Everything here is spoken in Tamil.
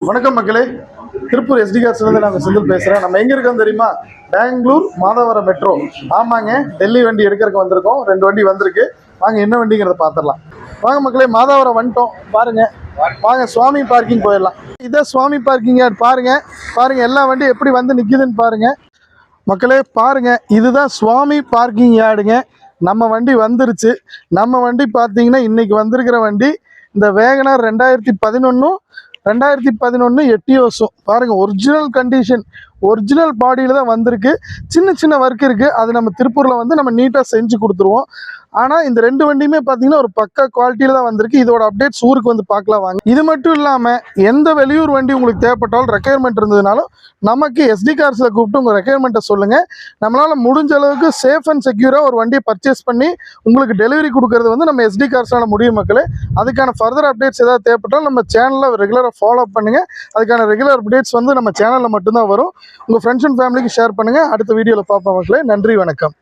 வணக்கம் மக்களே, திருப்பூர் எஸ்டி கார்ஸ்லேருந்து நாங்கள் செந்தில் பேசுகிறேன். நம்ம எங்கே இருக்கோம் தெரியுமா? பெங்களூர் மாதவரம் மெட்ரோ. ஆமாங்க, டெல்லி வண்டி எடுக்கிறதுக்கு வந்திருக்கோம். 2 வண்டி வந்திருக்கு. வாங்க என்ன வண்டிங்கிறத பார்த்துடலாம். வாங்க மக்களே, மாதவரம் வந்துட்டோம். பாருங்கள், வாங்க சுவாமி பார்க்கிங் போயிடலாம். இதான் சுவாமி பார்க்கிங் யார்டு. பாருங்க எல்லா வண்டியும் எப்படி வந்து நிற்கிதுன்னு பாருங்கள் மக்களே. பாருங்கள், இதுதான் சுவாமி பார்க்கிங் யார்டுங்க. நம்ம வண்டி வந்துருச்சு. நம்ம வண்டி பார்த்தீங்கன்னா இன்றைக்கி வந்திருக்கிற வண்டி இந்த வேகனார் 2011 எட்டியோஸும். பாருங்கள், ஒரிஜினல் கண்டிஷன், ஒரிஜினல் பாடியில் தான் வந்திருக்கு. சின்ன ஒர்க் இருக்குது. அது நம்ம திருப்பூரில் வந்து நம்ம நீட்டாக செஞ்சு கொடுத்துருவோம். ஆனால் இந்த 2 வண்டியுமே பார்த்தீங்கன்னா ஒரு பக்கா குவாலிட்டியில் தான் வந்திருக்கு. இதோட அப்டேட்ஸ் ஊருக்கு வந்து பார்க்கலாம் வாங்க. இது மட்டும் இல்லாமல் எந்த வெளியூர் வண்டி உங்களுக்கு தேவைப்பட்டாலும் ரெக்யர்மெண்ட் இருந்ததுனாலும் நமக்கு எஸ்டி கார்ஸில் கூப்பிட்டு உங்கள் ரெக்யர்மெண்ட்டை சொல்லுங்கள். நம்மளால் முடிஞ்ச அளவுக்கு சேஃப் அண்ட் செக்யூராக ஒரு வண்டியை பர்ச்சேஸ் பண்ணி உங்களுக்கு டெலிவரி கொடுக்கறது வந்து நம்ம எஸ்டி கார்ஸால் முடியும் மக்களே. அதுக்கான ஃபர்தர் அப்டேட்ஸ் ஏதாவது தேவைப்பட்டாலும் நம்ம சேனலில் ரெகுலராக ஃபாலோ பண்ணுங்கள். அதுக்கான ரெகுலர் அப்டேட்ஸ் வந்து நம்ம சேனலில் மட்டும்தான் வரும். உங்கள் ஃப்ரெண்ட்ஸ் அண்ட் ஃபேமிலிக்கு ஷேர் பண்ணுங்கள். அடுத்த வீடியோவில் பார்ப்போம் மக்களே. நன்றி, வணக்கம்.